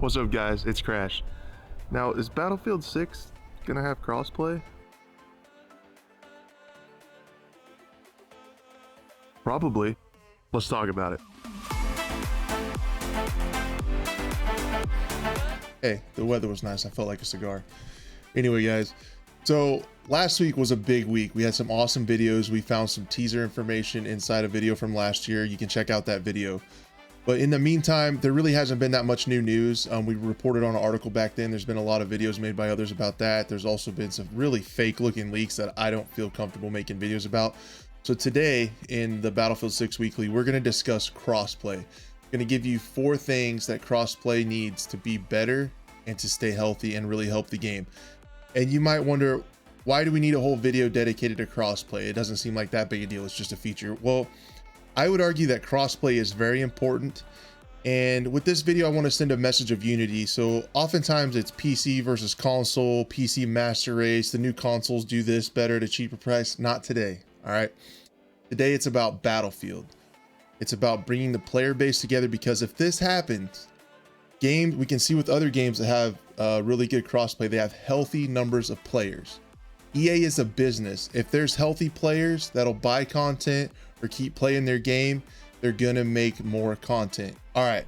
What's up guys, it's Crash. Now, is Battlefield 6 gonna have crossplay? Probably. Let's talk about it. Hey, the weather was nice. I felt like a cigar. Anyway, guys, so last week was a big week. We had some awesome videos. We found some teaser information inside a video from last year. You can check out that video. But in the meantime, there really hasn't been that much new news. We reported on an article back then. There's been a lot of videos made by others about that. There's also been some really fake looking leaks that I don't feel comfortable making videos about. So today in the Battlefield 6 Weekly, we're going to discuss crossplay. I'm going to give you 4 things that crossplay needs to be better and to stay healthy and really help the game. And you might wonder, why do we need a whole video dedicated to crossplay? It doesn't seem like that big a deal. It's just a feature. Well, I would argue that crossplay is very important. And with this video, I want to send a message of unity. So oftentimes it's PC versus console, PC master race. The new consoles do this better at a cheaper price. Not today. All right. Today it's about Battlefield. It's about bringing the player base together, because if this happens, we can see with other games that have really good crossplay, they have healthy numbers of players. EA is a business. If there's healthy players that'll buy content or keep playing their game, they're gonna make more content. All right,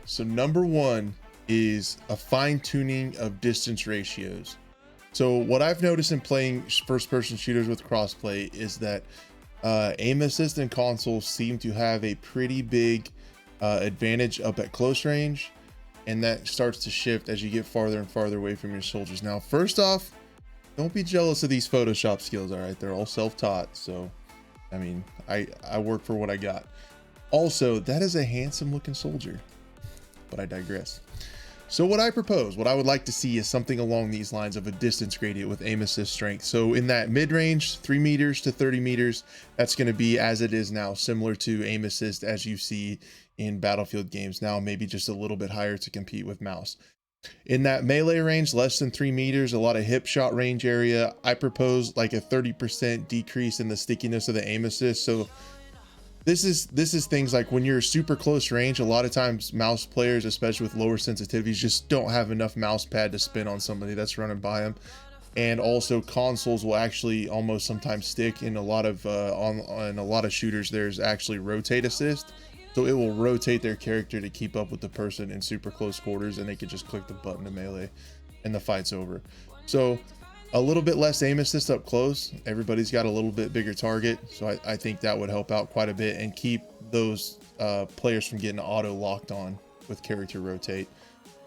so number 1 is a fine-tuning of distance ratios. So what I've noticed in playing first-person shooters with crossplay is that aim assist and consoles seem to have a pretty big advantage up at close range, and that starts to shift as you get farther and farther away from your soldiers. Now, first off, don't be jealous of these Photoshop skills. All right, they're all self-taught, so I mean, I work for what I got. Also, that is a handsome looking soldier, but I digress. So what I propose, what I would like to see is something along these lines of a distance gradient with aim assist strength. So in that mid-range, 3 meters to 30 meters, that's going to be as it is now, similar to aim assist as you see in Battlefield games now, maybe just a little bit higher to compete with mouse. In that melee range, less than 3 meters, a lot of hip shot range area, I propose like a 30% decrease in the stickiness of the aim assist. So this is things like when you're super close range, a lot of times mouse players, especially with lower sensitivities, just don't have enough mouse pad to spin on somebody that's running by them. And also consoles will actually almost sometimes stick in a lot of on a lot of shooters. There's actually rotate assist. So it will rotate their character to keep up with the person in super close quarters, and they can just click the button to melee and the fight's over. So a little bit less aim assist up close. Everybody's got a little bit bigger target. So I think that would help out quite a bit and keep those players from getting auto locked on with character rotate.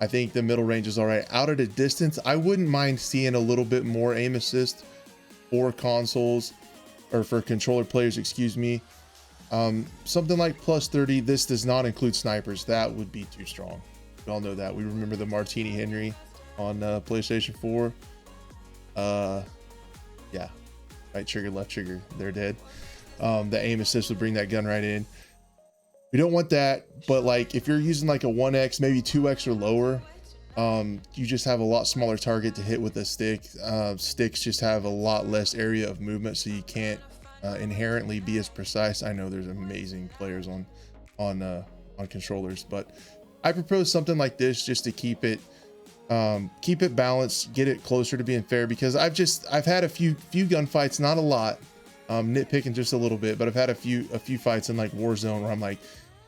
I think the middle range is all right. Out at a distance, I wouldn't mind seeing a little bit more aim assist for consoles, or for controller players, excuse me. Something like plus 30. This does not include snipers. That would be too strong. We all know that. We remember the Martini Henry on PlayStation 4. Yeah, right trigger, left trigger, they're dead. The aim assist would bring that gun right in. We don't want that, but like if you're using like a 1x, maybe 2x or lower, you just have a lot smaller target to hit with a stick. Sticks just have a lot less area of movement, so you can't inherently be as precise. I know there's amazing players on controllers, but I propose something like this just to keep it balanced, get it closer to being fair, because I've had a few gunfights, not a lot, nitpicking just a little bit, but I've had a few fights in like Warzone where I'm like,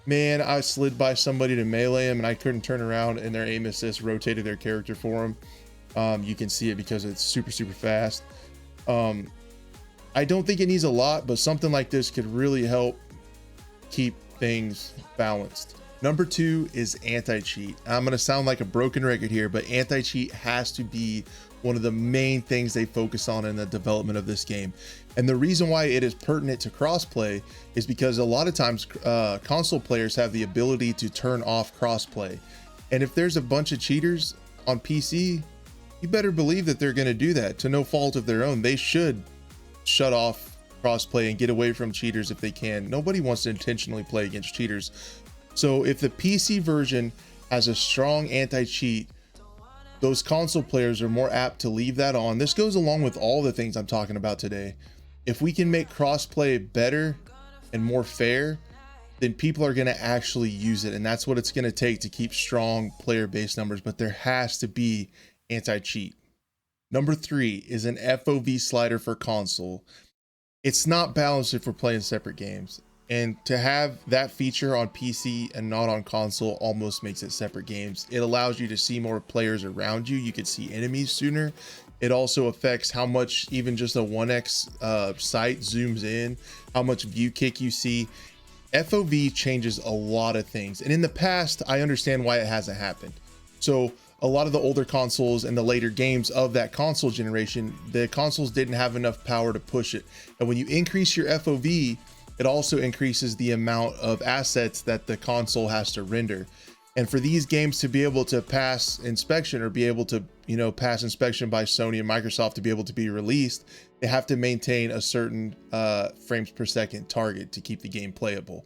man, I slid by somebody to melee him and I couldn't turn around, and their aim assist rotated their character for him. You can see it because it's super fast. I don't think it needs a lot, but something like this could really help keep things balanced. Number 2 is anti-cheat. I'm going to sound like a broken record here, but anti-cheat has to be one of the main things they focus on in the development of this game. And the reason why it is pertinent to crossplay is because a lot of times console players have the ability to turn off crossplay. And if there's a bunch of cheaters on PC, you better believe that they're going to do that to no fault of their own. They should shut off crossplay and get away from cheaters if they can. Nobody wants to intentionally play against cheaters. So if the PC version has a strong anti-cheat, those console players are more apt to leave that on. This goes along with all the things I'm talking about today. If we can make crossplay better and more fair, then people are going to actually use it. And that's what it's going to take to keep strong player base numbers. But there has to be anti-cheat. Number 3 is an FOV slider for console. It's not balanced if we're playing separate games. And to have that feature on PC and not on console almost makes it separate games. It allows you to see more players around you. You can see enemies sooner. It also affects how much even just a 1x sight zooms in, how much view kick you see. FOV changes a lot of things. And in the past, I understand why it hasn't happened. So a lot of the older consoles and the later games of that console generation, the consoles didn't have enough power to push it. And when you increase your FOV, it also increases the amount of assets that the console has to render. And for these games to be able to pass inspection or be able to, pass inspection by Sony and Microsoft to be able to be released, they have to maintain a certain frames per second target to keep the game playable.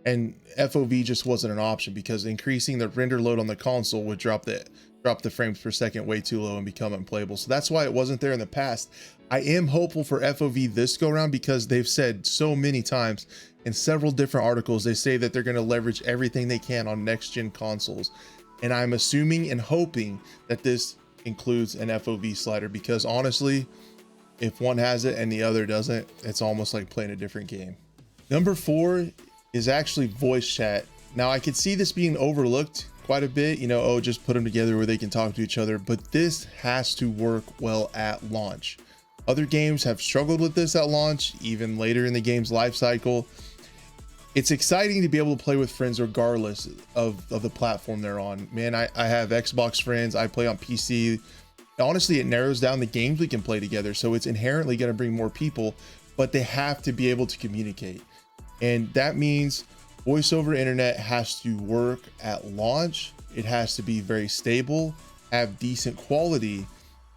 And FOV just wasn't an option because increasing the render load on the console would drop the frames per second way too low and become unplayable. So that's why it wasn't there in the past. I am hopeful for FOV this go around because they've said so many times in several different articles, they say that they're going to leverage everything they can on next gen consoles. And I'm assuming and hoping that this includes an FOV slider because honestly, if one has it and the other doesn't, it's almost like playing a different game. Number 4 is actually voice chat. Now I could see this being overlooked quite a bit, oh, just put them together where they can talk to each other, but this has to work well at launch. Other games have struggled with this at launch, even later in the game's life cycle. It's exciting to be able to play with friends regardless of the platform they're on. Man, I have Xbox friends, I play on PC. Honestly, it narrows down the games we can play together, so it's inherently going to bring more people, but they have to be able to communicate. And that means voice over internet has to work at launch. It has to be very stable, have decent quality.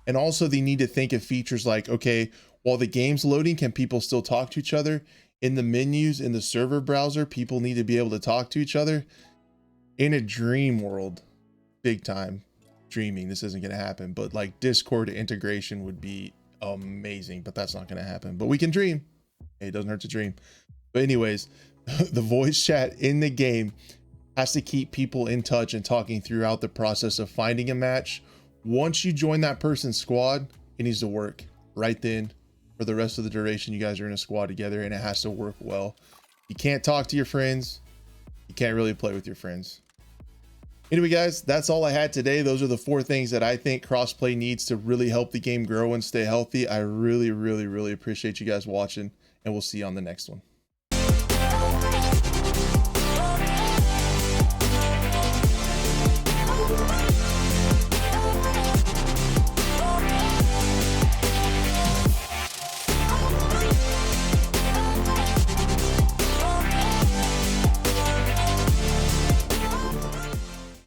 And also they need to think of features like, okay, while the game's loading, can people still talk to each other? In the menus, in the server browser, people need to be able to talk to each other. In a dream world, big time dreaming, this isn't going to happen, but like Discord integration would be amazing, but that's not going to happen. But we can dream. Hey, it doesn't hurt to dream. But anyways, the voice chat in the game has to keep people in touch and talking throughout the process of finding a match. Once you join that person's squad, it needs to work right then for the rest of the duration you guys are in a squad together, and it has to work well. You can't talk to your friends. You can't really play with your friends. Anyway, guys, that's all I had today. Those are the 4 things that I think Crossplay needs to really help the game grow and stay healthy. I really, really, really appreciate you guys watching, and we'll see you on the next one.